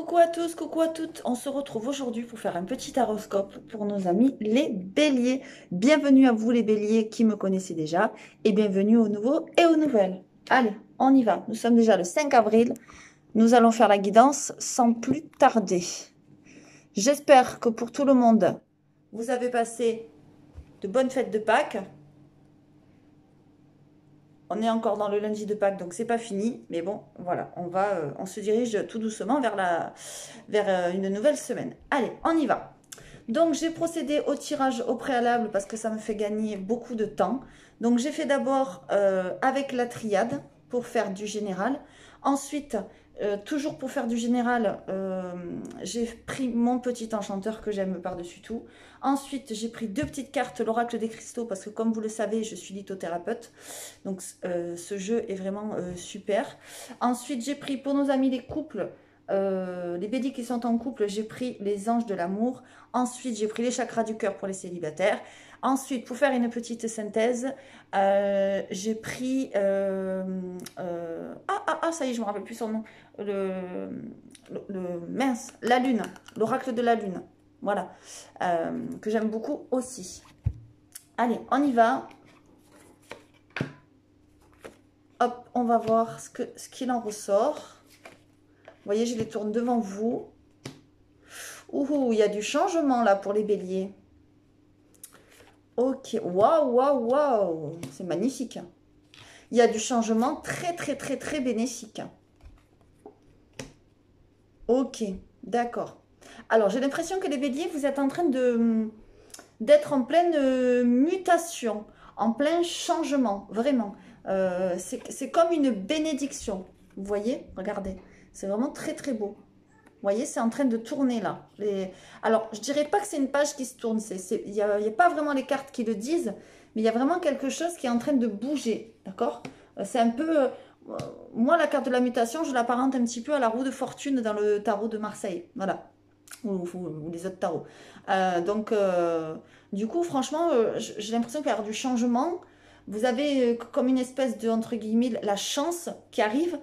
coucou à tous, coucou à toutes. On se retrouve aujourd'hui pour faire un petit horoscope pour nos amis les béliers. Bienvenue à vous les béliers qui me connaissez déjà et bienvenue aux nouveaux et aux nouvelles. Allez, on y va. Nous sommes déjà le 5 avril. Nous allons faire la guidance sans plus tarder. J'espère que pour tout le monde, vous avez passé de bonnes fêtes de Pâques. On est encore dans le lundi de Pâques, donc c'est pas fini. Mais bon, voilà, on se dirige tout doucement vers une nouvelle semaine. Allez, on y va. Donc, j'ai procédé au tirage au préalable parce que ça me fait gagner beaucoup de temps. Donc, j'ai fait d'abord avec la triade pour faire du général. Ensuite, toujours pour faire du général, j'ai pris mon petit enchanteur que j'aime par-dessus tout. Ensuite, j'ai pris deux petites cartes, l'oracle des cristaux, parce que comme vous le savez, je suis lithothérapeute. Donc, ce jeu est vraiment super. Ensuite, j'ai pris pour nos amis les couples, les béliers qui sont en couple, j'ai pris les anges de l'amour. Ensuite, j'ai pris les chakras du cœur pour les célibataires. Ensuite, pour faire une petite synthèse, j'ai pris... ça y est, je ne me rappelle plus son nom. Mince, la lune, l'oracle de la lune. Voilà, que j'aime beaucoup aussi. Allez, on y va. Hop, on va voir ce qu'il en ressort. Vous voyez, je les tourne devant vous. Ouh, il y a du changement là pour les béliers. Ok, waouh, waouh, waouh. C'est magnifique. Il y a du changement très, très, très, très bénéfique. Ok, d'accord. Alors, j'ai l'impression que les béliers, vous êtes en train d'être en pleine mutation, en plein changement, vraiment. C'est comme une bénédiction. Vous voyez? Regardez. C'est vraiment très, très beau. Vous voyez, c'est en train de tourner là. Alors, je dirais pas que c'est une page qui se tourne. Il n'y a pas vraiment les cartes qui le disent, mais il y a vraiment quelque chose qui est en train de bouger. D'accord? C'est un peu... moi, la carte de la mutation, je l'apparente un petit peu à la roue de fortune dans le tarot de Marseille. Voilà. Ou les autres tarots. Du coup, franchement, j'ai l'impression qu'il y a du changement. Vous avez comme une espèce de, entre guillemets, la chance qui arrive,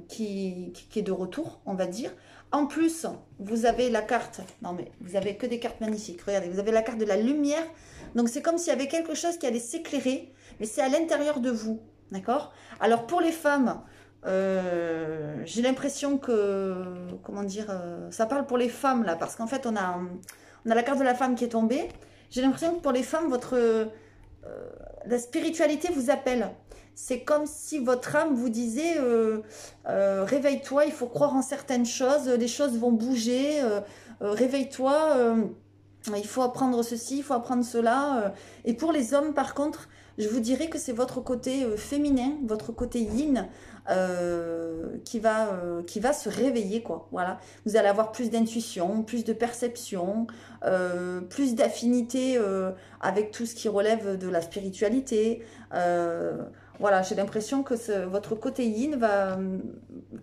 qui est de retour, on va dire. En plus, vous avez la carte, non mais vous avez que des cartes magnifiques, regardez, vous avez la carte de la lumière. Donc c'est comme s'il y avait quelque chose qui allait s'éclairer, mais c'est à l'intérieur de vous, d'accord? Alors pour les femmes, j'ai l'impression que, comment dire, ça parle pour les femmes là, parce qu'en fait on a la carte de la femme qui est tombée. J'ai l'impression que pour les femmes, la spiritualité vous appelle. C'est comme si votre âme vous disait réveille-toi, il faut croire en certaines choses, les choses vont bouger, réveille-toi, il faut apprendre ceci, il faut apprendre cela. Et pour les hommes, par contre, je vous dirais que c'est votre côté féminin, votre côté yin qui va se réveiller, quoi. Voilà. Vous allez avoir plus d'intuition, plus de perception, plus d'affinité avec tout ce qui relève de la spiritualité. Voilà, j'ai l'impression que votre côté yin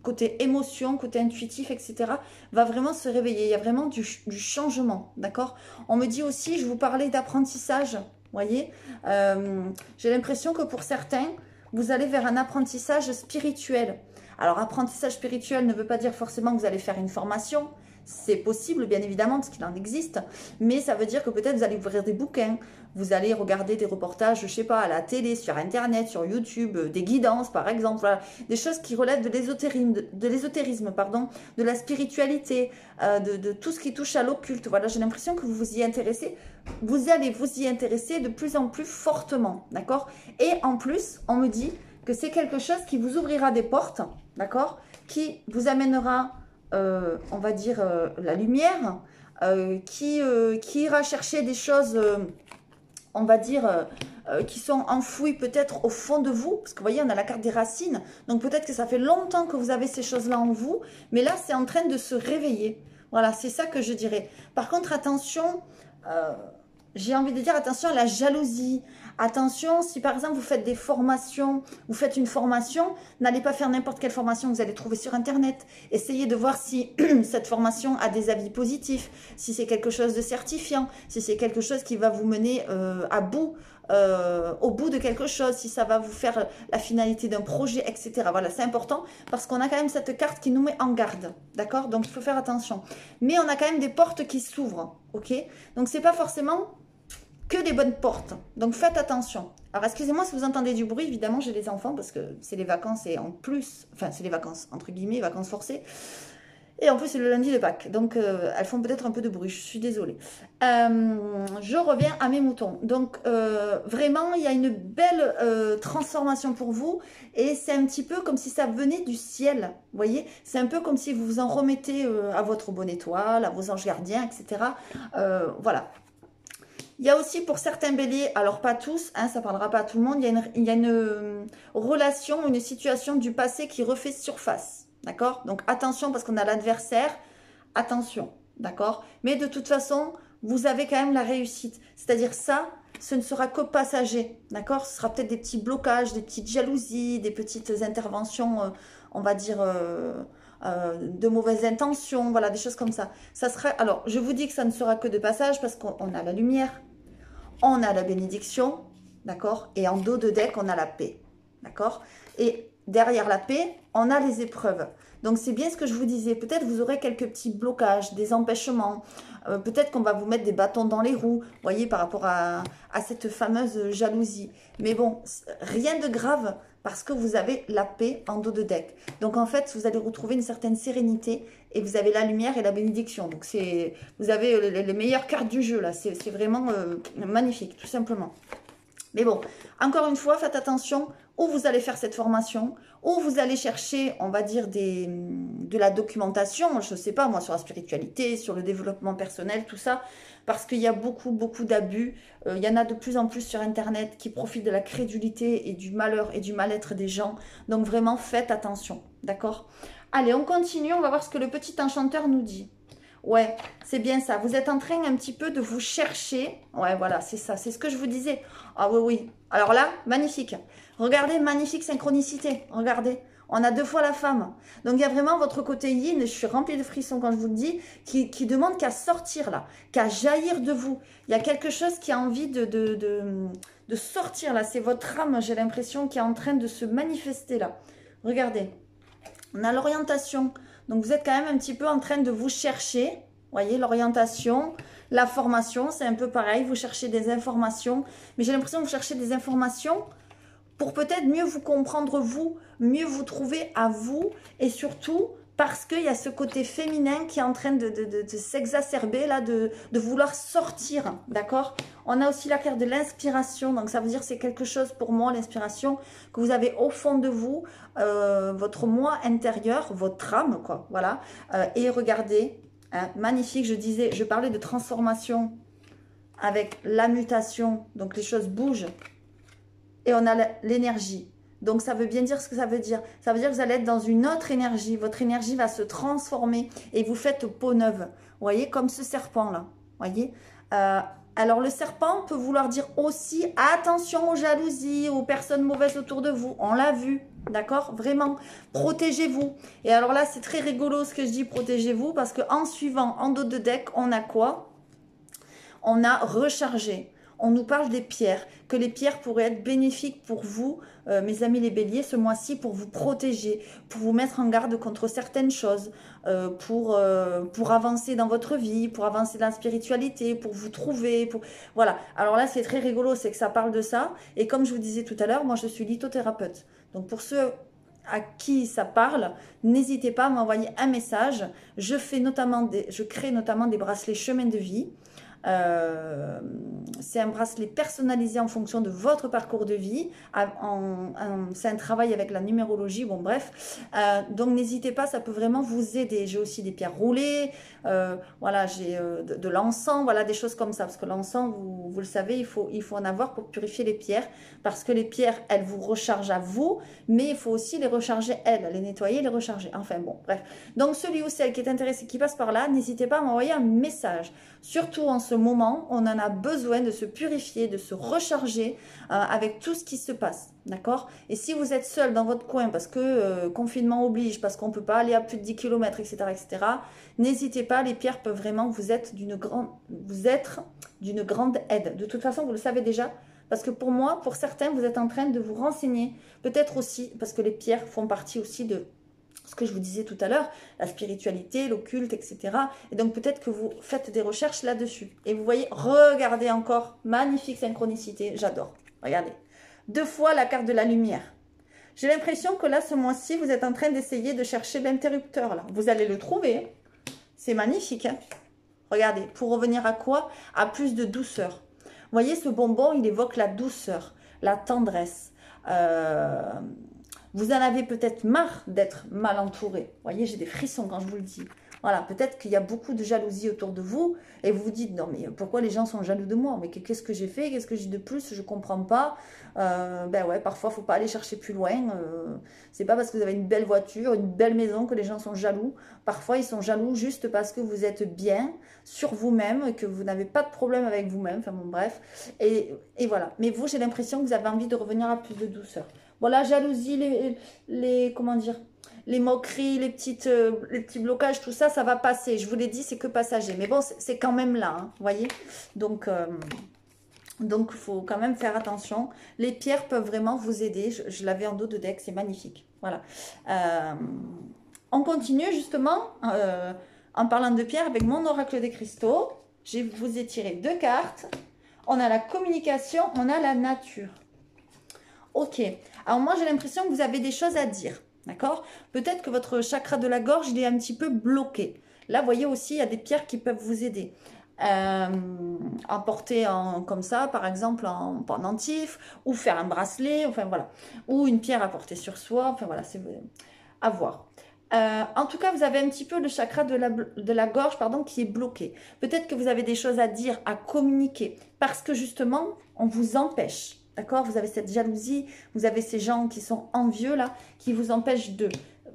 côté émotion, côté intuitif, etc., va vraiment se réveiller. Il y a vraiment du changement, d'accord? On me dit aussi, je vous parlais d'apprentissage, voyez, j'ai l'impression que pour certains, vous allez vers un apprentissage spirituel. Alors, apprentissage spirituel ne veut pas dire forcément que vous allez faire une formation. C'est possible, bien évidemment, parce qu'il en existe. Mais ça veut dire que peut-être vous allez ouvrir des bouquins, vous allez regarder des reportages, je sais pas, à la télé, sur Internet, sur YouTube, des guidances, par exemple. Voilà. Des choses qui relèvent de l'ésotérisme, pardon, de la spiritualité, de tout ce qui touche à l'occulte. Voilà, j'ai l'impression que vous vous y intéressez. Vous allez vous y intéresser de plus en plus fortement, d'accord? Et en plus, on me dit que c'est quelque chose qui vous ouvrira des portes, d'accord? Qui vous amènera... on va dire la lumière, qui ira chercher des choses, on va dire, qui sont enfouies peut-être au fond de vous, parce que vous voyez, on a la carte des racines, donc peut-être que ça fait longtemps que vous avez ces choses-là en vous, mais là, c'est en train de se réveiller. Voilà, c'est ça que je dirais. Par contre, attention, j'ai envie de dire attention à la jalousie, Attention, si par exemple vous faites des formations, vous faites une formation, n'allez pas faire n'importe quelle formation que vous allez trouver sur Internet. Essayez de voir si cette formation a des avis positifs, si c'est quelque chose de certifiant, si c'est quelque chose qui va vous mener à bout, au bout de quelque chose, si ça va vous faire la finalité d'un projet, etc. Voilà, c'est important parce qu'on a quand même cette carte qui nous met en garde, d'accord? Donc, il faut faire attention. Mais on a quand même des portes qui s'ouvrent, ok? Donc, c'est pas forcément que des bonnes portes. Donc, faites attention. Alors, excusez-moi si vous entendez du bruit. Évidemment, j'ai des enfants parce que c'est les vacances et en plus, enfin, c'est les vacances, entre guillemets, vacances forcées. Et en plus, c'est le lundi de Pâques. Donc, elles font peut-être un peu de bruit. Je suis désolée. Je reviens à mes moutons. Donc, vraiment, il y a une belle transformation pour vous. Et c'est un petit peu comme si ça venait du ciel. Vous voyez? C'est un peu comme si vous vous en remettez à votre bonne étoile, à vos anges gardiens, etc. Voilà. Il y a aussi pour certains béliers, alors pas tous, hein, ça ne parlera pas à tout le monde, il y a une relation, une situation du passé qui refait surface. D'accord? Donc, attention parce qu'on a l'adversaire. Attention. D'accord? Mais de toute façon, vous avez quand même la réussite. C'est-à-dire ça, ce ne sera que passager. D'accord? Ce sera peut-être des petits blocages, des petites jalousies, des petites interventions, on va dire, de mauvaises intentions. Voilà, des choses comme ça. Ça sera, alors, je vous dis que ça ne sera que de passage parce qu'on a la lumière, on a la bénédiction. D'accord? Et en dos de deck, on a la paix. D'accord? Et derrière la paix, on a les épreuves. Donc, c'est bien ce que je vous disais. Peut-être vous aurez quelques petits blocages, des empêchements. Peut-être qu'on va vous mettre des bâtons dans les roues, vous voyez, par rapport à cette fameuse jalousie. Mais bon, rien de grave parce que vous avez la paix en dos de deck. Donc, en fait, vous allez retrouver une certaine sérénité et vous avez la lumière et la bénédiction. Donc, vous avez les meilleures cartes du jeu, là. C'est vraiment magnifique, tout simplement. Mais bon, encore une fois, faites attention où vous allez faire cette formation, où vous allez chercher, on va dire, de la documentation, je ne sais pas moi, sur la spiritualité, sur le développement personnel, tout ça, parce qu'il y a beaucoup, beaucoup d'abus. Il y en a de plus en plus sur Internet qui profitent de la crédulité et du malheur et du mal-être des gens. Donc vraiment, faites attention, d'accord? Allez, on continue, on va voir ce que le petit enchanteur nous dit. Ouais, c'est bien ça. Vous êtes en train un petit peu de vous chercher. Ouais, voilà, c'est ça. C'est ce que je vous disais. Ah oui, oui. Alors là, magnifique. Regardez, magnifique synchronicité. Regardez. On a 2 fois la femme. Donc, il y a vraiment votre côté yin. Je suis remplie de frissons quand je vous le dis. Qui demande qu'à sortir là. Qu'à jaillir de vous. Il y a quelque chose qui a envie de sortir là. C'est votre âme, j'ai l'impression, qui est en train de se manifester là. Regardez. On a l'orientation. Donc, vous êtes quand même un petit peu en train de vous chercher. Vous voyez, l'orientation, la formation, c'est un peu pareil. Vous cherchez des informations. Mais j'ai l'impression que vous cherchez des informations pour peut-être mieux vous comprendre vous, mieux vous trouver à vous. Et surtout, parce qu'il y a ce côté féminin qui est en train de s'exacerber, là, de vouloir sortir. D'accord? On a aussi la carte de l'inspiration. Donc, ça veut dire que c'est quelque chose pour moi, l'inspiration, que vous avez au fond de vous, votre moi intérieur, votre âme, quoi. Voilà. Et regardez, hein, magnifique, je parlais de transformation avec la mutation. Donc, les choses bougent. Et on a l'énergie. Donc, ça veut bien dire ce que ça veut dire. Ça veut dire que vous allez être dans une autre énergie. Votre énergie va se transformer et vous faites peau neuve. Vous voyez, comme ce serpent-là. Vous voyez alors, le serpent peut vouloir dire aussi attention aux jalousies, aux personnes mauvaises autour de vous. On l'a vu, d'accord? Vraiment, protégez-vous. Et alors là, c'est très rigolo ce que je dis, protégez-vous, parce qu'en suivant, en dos de deck, on a quoi? On a rechargé. On nous parle des pierres, que les pierres pourraient être bénéfiques pour vous, mes amis les béliers, ce mois-ci, pour vous protéger, pour vous mettre en garde contre certaines choses, pour avancer dans votre vie, pour avancer dans la spiritualité, pour vous trouver. Voilà. Alors là, c'est très rigolo, c'est que ça parle de ça. Et comme je vous disais tout à l'heure, moi, je suis lithothérapeute. Donc, pour ceux à qui ça parle, n'hésitez pas à m'envoyer un message. Je crée notamment des bracelets chemin de vie. C'est un bracelet personnalisé en fonction de votre parcours de vie. C'est un travail avec la numérologie. Bon, bref. Donc, n'hésitez pas, ça peut vraiment vous aider. J'ai aussi des pierres roulées. Voilà, j'ai de l'encens. Voilà, des choses comme ça. Parce que l'encens, vous le savez, il faut en avoir pour purifier les pierres. Parce que les pierres, elles vous rechargent à vous. Mais il faut aussi les recharger, elles. Les nettoyer, les recharger. Enfin, bon, bref. Donc, celui ou celle qui est intéressé, qui passe par là, n'hésitez pas à m'envoyer un message. Surtout en ce moment, on en a besoin de se purifier, de se recharger avec tout ce qui se passe, d'accord? Et si vous êtes seul dans votre coin parce que confinement oblige, parce qu'on ne peut pas aller à plus de 10 km, etc., etc., n'hésitez pas, les pierres peuvent vraiment vous être d'une grande aide. De toute façon, vous le savez déjà, parce que pour moi, pour certains, vous êtes en train de vous renseigner, peut-être aussi, parce que les pierres font partie aussi de ce que je vous disais tout à l'heure, la spiritualité, l'occulte, etc. Et donc peut-être que vous faites des recherches là-dessus. Et vous voyez, regardez encore, magnifique synchronicité, j'adore. Regardez, 2 fois la carte de la lumière. J'ai l'impression que là, ce mois-ci, vous êtes en train d'essayer de chercher l'interrupteur. Là, vous allez le trouver. C'est magnifique. Hein, regardez, pour revenir à quoi? À plus de douceur. Vous voyez, ce bonbon, il évoque la douceur, la tendresse. Vous en avez peut-être marre d'être mal entouré. Vous voyez, j'ai des frissons quand je vous le dis. Voilà, peut-être qu'il y a beaucoup de jalousie autour de vous et vous vous dites, non mais pourquoi les gens sont jaloux de moi? Mais qu'est-ce que j'ai fait? Qu'est-ce que j'ai de plus? Je ne comprends pas. Ben ouais, parfois, il ne faut pas aller chercher plus loin. C'est pas parce que vous avez une belle voiture, une belle maison que les gens sont jaloux. Parfois, ils sont jaloux juste parce que vous êtes bien sur vous-même, que vous n'avez pas de problème avec vous-même. Enfin bon, bref. Et voilà. Mais vous, j'ai l'impression que vous avez envie de revenir à plus de douceur. Voilà, jalousie, comment dire, les moqueries, les petits blocages, tout ça, ça va passer. Je vous l'ai dit, c'est que passager. Mais bon, c'est quand même là, hein, vous voyez. Donc, il faut quand même faire attention. Les pierres peuvent vraiment vous aider. Je l'avais en dos de deck, c'est magnifique. Voilà. On continue justement en parlant de pierres avec mon oracle des cristaux. Je vous ai tiré 2 cartes. On a la communication, on a la nature. Ok, alors moi j'ai l'impression que vous avez des choses à dire, d'accord? Peut-être que votre chakra de la gorge, il est un petit peu bloqué. Là, vous voyez aussi, il y a des pierres qui peuvent vous aider. À porter comme ça, par exemple, en pendentif, ou faire un bracelet, enfin voilà. Ou une pierre à porter sur soi, enfin voilà, c'est à voir. En tout cas, vous avez un petit peu le chakra de la gorge, pardon, qui est bloqué. Peut-être que vous avez des choses à dire, à communiquer, parce que justement, on vous empêche. D'accord? Vous avez cette jalousie, vous avez ces gens qui sont envieux là, qui vous empêchent de...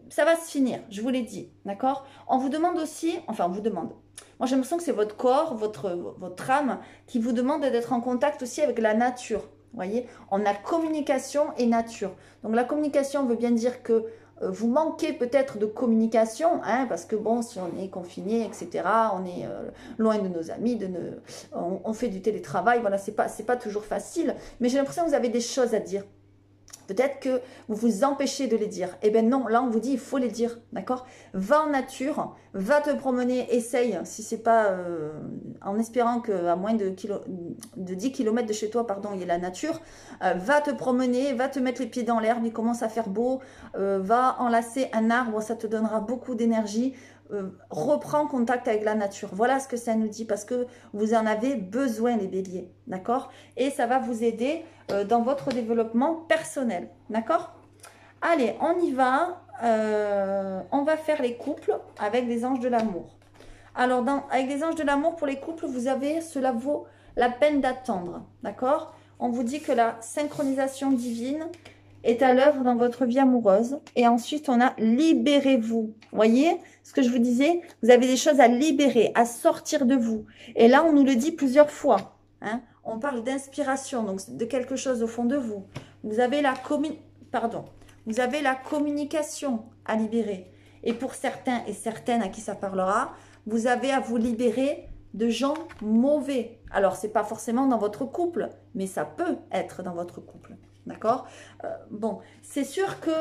Ça va se finir, je vous l'ai dit, d'accord? On vous demande aussi, enfin on vous demande, moi j'ai l'impression que c'est votre corps, votre âme qui vous demande d'être en contact aussi avec la nature. Vous voyez? On a communication et nature. Donc la communication veut bien dire que vous manquez peut-être de communication, hein, parce que bon, si on est confiné, etc., on est loin de nos amis, on fait du télétravail, voilà, c'est pas toujours facile, mais j'ai l'impression que vous avez des choses à dire. Peut-être que vous vous empêchez de les dire. Eh bien non, là on vous dit il faut les dire, d'accord? Va en nature, va te promener, essaye, si c'est pas en espérant qu'à moins de 10 km de chez toi, pardon, il y ait la nature, va te promener, va te mettre les pieds dans l'herbe, il commence à faire beau, va enlacer un arbre, ça te donnera beaucoup d'énergie. Reprends contact avec la nature. Voilà ce que ça nous dit, parce que vous en avez besoin, les béliers, d'accord? Et ça va vous aider dans votre développement personnel, d'accord? Allez, on y va. On va faire les couples avec les anges de l'amour. Alors, avec les anges de l'amour, pour les couples, vous avez, cela vaut la peine d'attendre, d'accord? On vous dit que la synchronisation divine est à l'œuvre dans votre vie amoureuse. Et ensuite, on a libérez-vous. Voyez ce que je vous disais? Vous avez des choses à libérer, à sortir de vous. Et là, on nous le dit plusieurs fois. Hein? On parle d'inspiration, donc de quelque chose au fond de vous. Vous avez vous avez la communication à libérer. Et pour certains et certaines à qui ça parlera, vous avez à vous libérer de gens mauvais. Alors, c'est pas forcément dans votre couple, mais ça peut être dans votre couple. D'accord? Bon, c'est sûr que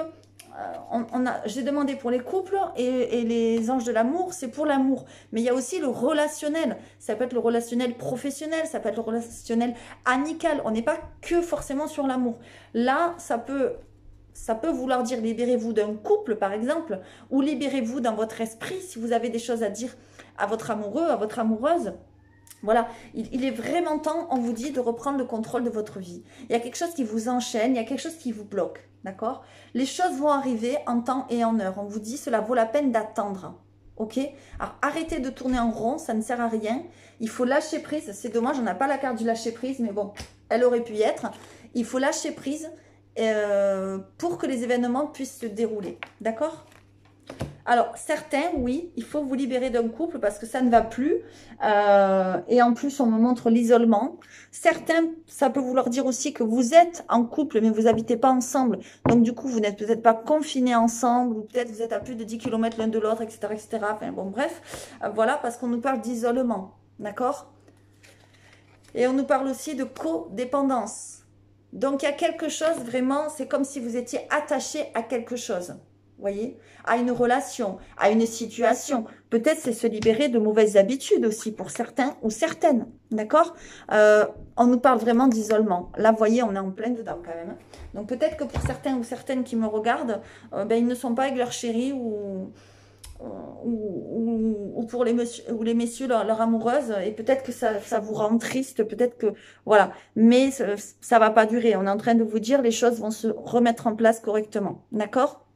j'ai demandé pour les couples et les anges de l'amour, c'est pour l'amour. Mais il y a aussi le relationnel. Ça peut être le relationnel professionnel, ça peut être le relationnel amical. On n'est pas que forcément sur l'amour. Là, ça peut vouloir dire libérez-vous d'un couple, par exemple, ou libérez-vous dans votre esprit si vous avez des choses à dire à votre amoureux, à votre amoureuse. Voilà, il est vraiment temps, on vous dit, de reprendre le contrôle de votre vie. Il y a quelque chose qui vous enchaîne, il y a quelque chose qui vous bloque, d'accord? Les choses vont arriver en temps et en heure. On vous dit, cela vaut la peine d'attendre, ok? Alors, arrêtez de tourner en rond, ça ne sert à rien. Il faut lâcher prise. C'est dommage, on n'a pas la carte du lâcher prise, mais bon, elle aurait pu y être. Il faut lâcher prise pour que les événements puissent se dérouler, d'accord? Alors, certains, oui, il faut vous libérer d'un couple parce que ça ne va plus. Et en plus, on me montre l'isolement. Certains, ça peut vouloir dire aussi que vous êtes en couple, mais vous n'habitez pas ensemble. Donc, du coup, vous n'êtes peut-être pas confinés ensemble, ou peut-être vous êtes à plus de 10 km l'un de l'autre, etc., etc. Enfin, bon, bref, voilà, parce qu'on nous parle d'isolement, d'accord? Et on nous parle aussi de codépendance. Donc, il y a quelque chose, vraiment, c'est comme si vous étiez attaché à quelque chose. Voyez, à une relation, à une situation. Peut-être c'est se libérer de mauvaises habitudes aussi pour certains ou certaines. D'accord? On nous parle vraiment d'isolement. Là, vous voyez, on est en plein dedans quand même. Donc peut-être que pour certains ou certaines qui me regardent, ben, ils ne sont pas avec leur chéri ou pour les messieurs, ou les messieurs leur amoureuse. Et peut-être que ça vous rend triste. Peut-être que... Voilà. Mais ça va pas durer. On est en train de vous dire les choses vont se remettre en place correctement. D'accord?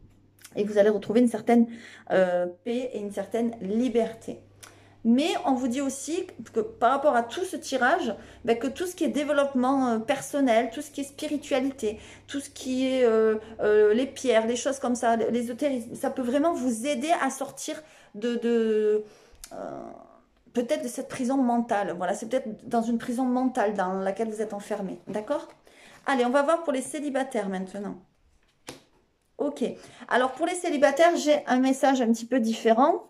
Et vous allez retrouver une certaine paix et une certaine liberté. Mais on vous dit aussi que par rapport à tout ce tirage, ben, que tout ce qui est développement personnel, tout ce qui est spiritualité, tout ce qui est les pierres, les choses comme ça, l'ésotérisme, ça peut vraiment vous aider à sortir peut-être de cette prison mentale. Voilà, c'est peut-être dans une prison mentale dans laquelle vous êtes enfermé. D'accord? Allez, on va voir pour les célibataires maintenant. Ok, alors pour les célibataires, j'ai un message un petit peu différent.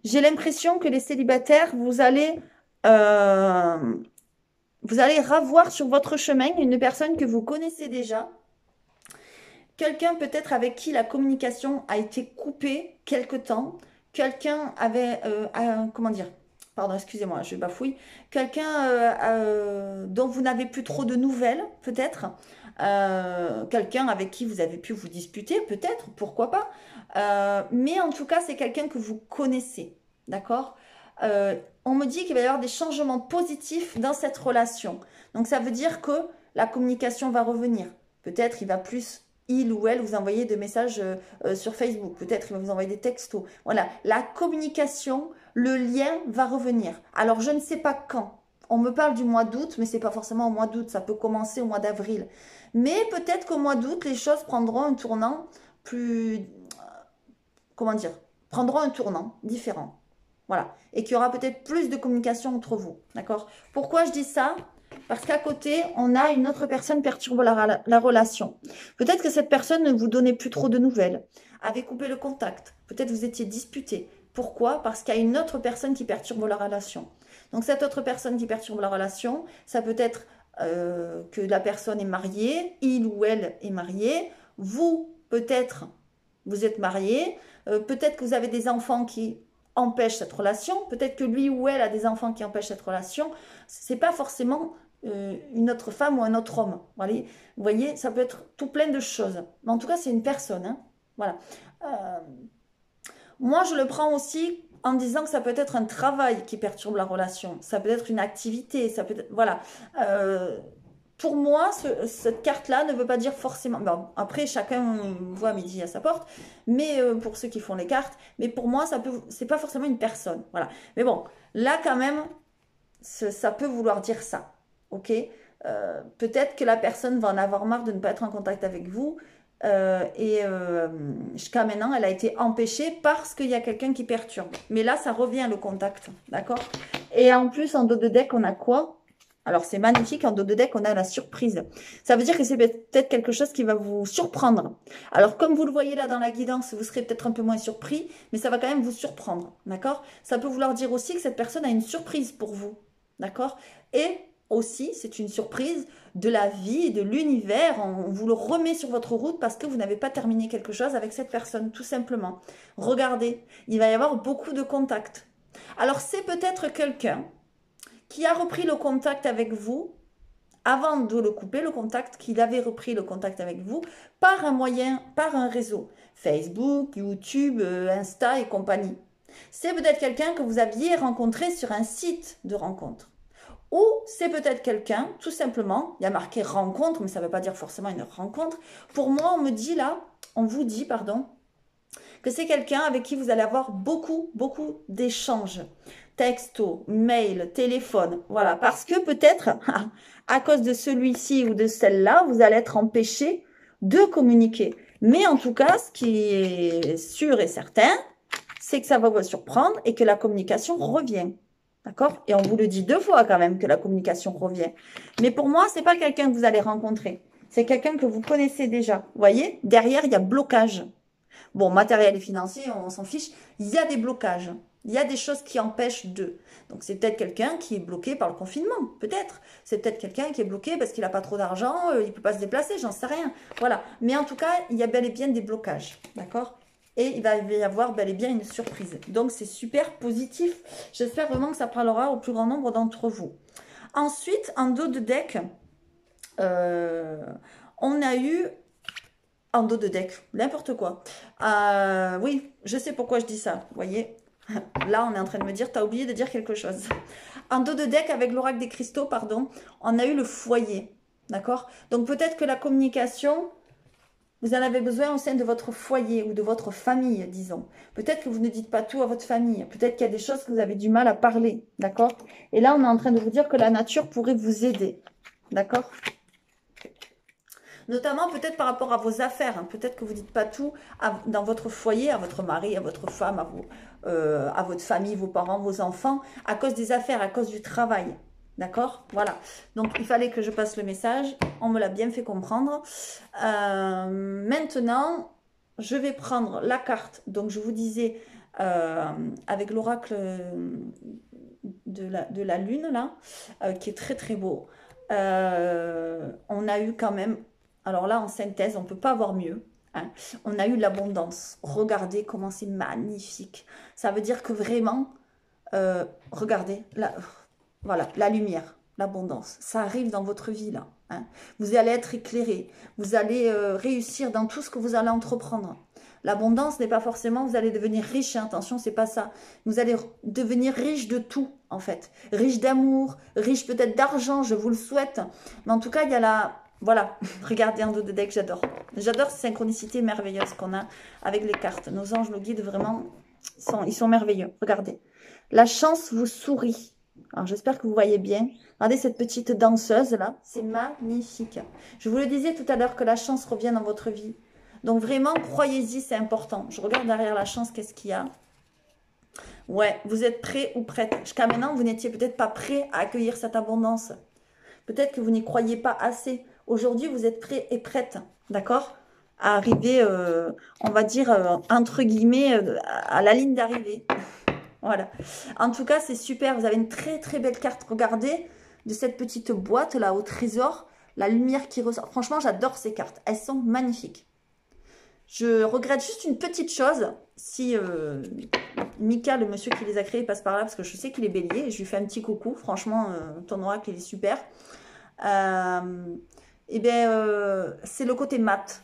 J'ai l'impression que les célibataires, vous allez revoir sur votre chemin une personne que vous connaissez déjà. Quelqu'un peut-être avec qui la communication a été coupée quelque temps. Quelqu'un avait, comment dire, pardon, excusez-moi, je bafouille. Quelqu'un dont vous n'avez plus trop de nouvelles, peut-être. Quelqu'un avec qui vous avez pu vous disputer, peut-être, pourquoi pas. Mais en tout cas, c'est quelqu'un que vous connaissez, d'accord? On me dit qu'il va y avoir des changements positifs dans cette relation. Donc, ça veut dire que la communication va revenir. Peut-être il va plus, il ou elle, vous envoyer des messages sur Facebook. Peut-être il va vous envoyer des textos. Voilà, la communication, le lien va revenir. Alors, je ne sais pas quand. On me parle du mois d'août, mais ce n'est pas forcément au mois d'août. Ça peut commencer au mois d'avril. Mais peut-être qu'au mois d'août, les choses prendront un tournant plus... Comment dire? Prendront un tournant différent. Voilà. Et qu'il y aura peut-être plus de communication entre vous. D'accord? Pourquoi je dis ça? Parce qu'à côté, on a une autre personne perturbe la relation. Peut-être que cette personne ne vous donnait plus trop de nouvelles, avait coupé le contact. Peut-être vous étiez disputé. Pourquoi? Parce qu'il y a une autre personne qui perturbe la relation. Donc cette autre personne qui perturbe la relation, ça peut être que la personne est mariée, il ou elle est marié, vous, peut-être, vous êtes marié, peut-être que vous avez des enfants qui empêchent cette relation, peut-être que lui ou elle a des enfants qui empêchent cette relation, c'est pas forcément une autre femme ou un autre homme. Vous voyez, ça peut être tout plein de choses. Mais en tout cas, c'est une personne. Hein. Voilà. Moi, je le prends aussi en disant que ça peut être un travail qui perturbe la relation. Ça peut être une activité. Ça peut être, voilà. Pour moi, cette carte-là ne veut pas dire forcément... Bon, après, chacun voit midi à sa porte. Mais pour ceux qui font les cartes. Mais pour moi, c'est pas forcément une personne. Voilà. Mais bon, là, quand même, ça peut vouloir dire ça. Ok? Peut-être que la personne va en avoir marre de ne pas être en contact avec vous. Jusqu'à maintenant, elle a été empêchée parce qu'il y a quelqu'un qui perturbe. Mais là, ça revient le contact, d'accord? Et en plus, en dos de deck, on a quoi? Alors, c'est magnifique, en dos de deck, on a la surprise. Ça veut dire que c'est peut-être quelque chose qui va vous surprendre. Alors, comme vous le voyez là dans la guidance, vous serez peut-être un peu moins surpris, mais ça va quand même vous surprendre, d'accord? Ça peut vouloir dire aussi que cette personne a une surprise pour vous, d'accord? Et aussi, c'est une surprise de la vie, de l'univers. On vous le remet sur votre route parce que vous n'avez pas terminé quelque chose avec cette personne, tout simplement. Regardez, il va y avoir beaucoup de contacts. Alors, c'est peut-être quelqu'un qui a repris le contact avec vous avant de le couper, le contact, qu'il avait repris le contact avec vous par un moyen, par un réseau. Facebook, YouTube, Insta et compagnie. C'est peut-être quelqu'un que vous aviez rencontré sur un site de rencontre. Ou c'est peut-être quelqu'un, tout simplement, il y a marqué rencontre, mais ça ne veut pas dire forcément une rencontre. Pour moi, on vous dit, que c'est quelqu'un avec qui vous allez avoir beaucoup d'échanges. Texto, mail, téléphone, voilà. Parce que peut-être, à cause de celui-ci ou de celle-là, vous allez être empêché de communiquer. Mais en tout cas, ce qui est sûr et certain, c'est que ça va vous surprendre et que la communication revient. D'accord? Et on vous le dit 2 fois quand même que la communication revient. Mais pour moi, c'est pas quelqu'un que vous allez rencontrer. C'est quelqu'un que vous connaissez déjà. Vous voyez? Derrière, il y a blocage. Bon, matériel et financier, on s'en fiche. Il y a des blocages. Il y a des choses qui empêchent d'eux. Donc, c'est peut-être quelqu'un qui est bloqué par le confinement. Peut-être. C'est peut-être quelqu'un qui est bloqué parce qu'il n'a pas trop d'argent, il ne peut pas se déplacer, j'en sais rien. Voilà. Mais en tout cas, il y a bel et bien des blocages. D'accord? Et il va y avoir bel et bien une surprise. Donc, c'est super positif. J'espère vraiment que ça parlera au plus grand nombre d'entre vous. Ensuite, en dos de deck, on a eu... En dos de deck, n'importe quoi. Oui, je sais pourquoi je dis ça. Vous voyez, là, on est en train de me dire, tu as oublié de dire quelque chose. En dos de deck, avec l'oracle des cristaux, pardon, on a eu le foyer. D'accord? Donc, peut-être que la communication... Vous en avez besoin au sein de votre foyer ou de votre famille, disons. Peut-être que vous ne dites pas tout à votre famille. Peut-être qu'il y a des choses que vous avez du mal à parler. D'accord? Et là, on est en train de vous dire que la nature pourrait vous aider. D'accord? Notamment peut-être par rapport à vos affaires. Hein. Peut-être que vous ne dites pas tout dans votre foyer, à votre mari, à votre femme, à votre famille, vos parents, vos enfants, à cause des affaires, à cause du travail. D'accord? Voilà. Donc, il fallait que je passe le message. On me l'a bien fait comprendre. Maintenant, je vais prendre la carte. Donc, je vous disais, avec l'oracle de la lune, là, qui est très, très beau. On a eu quand même... Alors là, en synthèse, on ne peut pas avoir mieux. Hein. On a eu l'abondance. Regardez comment c'est magnifique. Ça veut dire que vraiment, regardez, voilà, la lumière, l'abondance. Ça arrive dans votre vie, là. Hein. Vous allez être éclairé. Vous allez réussir dans tout ce que vous allez entreprendre. L'abondance n'est pas forcément, vous allez devenir riche. Hein. Attention, c'est pas ça. Vous allez devenir riche de tout, en fait. Riche d'amour, riche peut-être d'argent, je vous le souhaite. Mais en tout cas, il y a la... Voilà, regardez en dos de deck, j'adore. J'adore ces synchronicités merveilleuses qu'on a avec les cartes. Nos anges, nos guides, vraiment, ils sont merveilleux. Regardez. La chance vous sourit. Alors, j'espère que vous voyez bien. Regardez cette petite danseuse, là. C'est magnifique. Je vous le disais tout à l'heure que la chance revient dans votre vie. Donc, vraiment, croyez-y, c'est important. Je regarde derrière la chance, qu'est-ce qu'il y a? Ouais, vous êtes prêt ou prête. Jusqu'à maintenant, vous n'étiez peut-être pas prêt à accueillir cette abondance. Peut-être que vous n'y croyez pas assez. Aujourd'hui, vous êtes prêt et prête, d'accord? À arriver, on va dire, entre guillemets, à la ligne d'arrivée. Voilà. En tout cas, c'est super. Vous avez une très, très belle carte. Regardez, de cette petite boîte, là, au trésor. La lumière qui ressort. Franchement, j'adore ces cartes. Elles sont magnifiques. Je regrette juste une petite chose. Si Mika, le monsieur qui les a créés, passe par là, parce que je sais qu'il est bélier. Et je lui fais un petit coucou. Franchement, ton oracle, il est super. Eh bien, c'est le côté mat.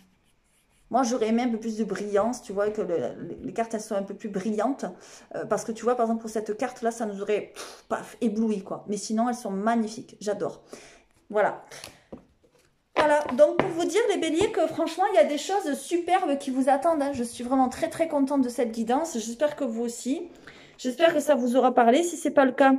Moi, j'aurais aimé un peu plus de brillance, tu vois, que les cartes, elles sont un peu plus brillantes. Parce que, tu vois, par exemple, pour cette carte-là, ça nous aurait ébloui, quoi. Mais sinon, elles sont magnifiques. J'adore. Voilà. Voilà. Donc, pour vous dire, les béliers, que franchement, il y a des choses superbes qui vous attendent. Hein. Je suis vraiment très, très contente de cette guidance. J'espère que vous aussi. J'espère que ça vous aura parlé. Si ce n'est pas le cas,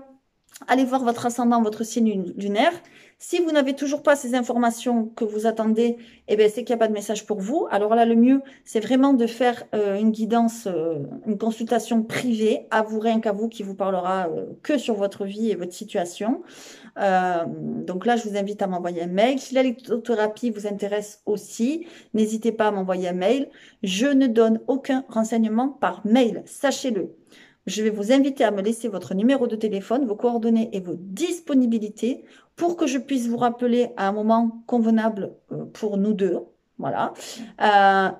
allez voir votre ascendant, votre signe lunaire. Si vous n'avez toujours pas ces informations que vous attendez, eh bien, c'est qu'il n'y a pas de message pour vous. Alors là, le mieux, c'est vraiment de faire une guidance, une consultation privée, à vous, rien qu'à vous, qui vous parlera que sur votre vie et votre situation. Donc là, je vous invite à m'envoyer un mail. Si la lithothérapie vous intéresse aussi, n'hésitez pas à m'envoyer un mail. Je ne donne aucun renseignement par mail, sachez-le. Je vais vous inviter à me laisser votre numéro de téléphone, vos coordonnées et vos disponibilités pour que je puisse vous rappeler à un moment convenable pour nous deux. Voilà.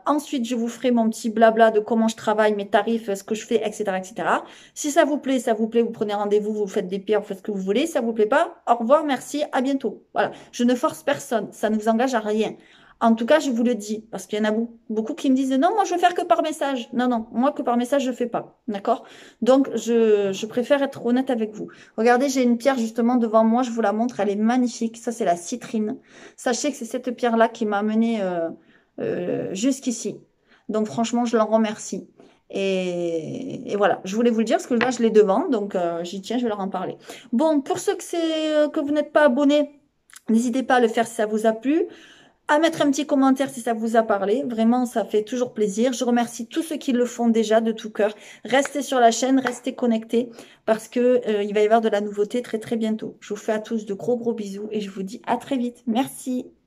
Ensuite, je vous ferai mon petit blabla de comment je travaille, mes tarifs, ce que je fais, etc., etc. Si ça vous plaît, vous prenez rendez-vous, vous faites des pierres, vous faites ce que vous voulez. Si ça vous plaît pas, au revoir, merci, à bientôt. Voilà. Je ne force personne. Ça ne vous engage à rien. En tout cas, je vous le dis, parce qu'il y en a beaucoup qui me disent « Non, moi, je veux faire que par message. » Non, non, moi, que par message, je ne fais pas. D'accord? Donc, je préfère être honnête avec vous. Regardez, j'ai une pierre justement devant moi. Je vous la montre. Elle est magnifique. Ça, c'est la citrine. Sachez que c'est cette pierre-là qui m'a amené jusqu'ici. Donc, franchement, je l'en remercie. Et voilà, je voulais vous le dire parce que là, je l'ai devant. Donc, j'y tiens, je vais leur en parler. Bon, pour ceux que vous n'êtes pas abonnés, n'hésitez pas à le faire si ça vous a plu. à mettre un petit commentaire si ça vous a parlé. Vraiment, ça fait toujours plaisir. Je remercie tous ceux qui le font déjà de tout cœur. Restez sur la chaîne, restez connectés parce que il va y avoir de la nouveauté très très bientôt. Je vous fais à tous de gros bisous et je vous dis à très vite. Merci.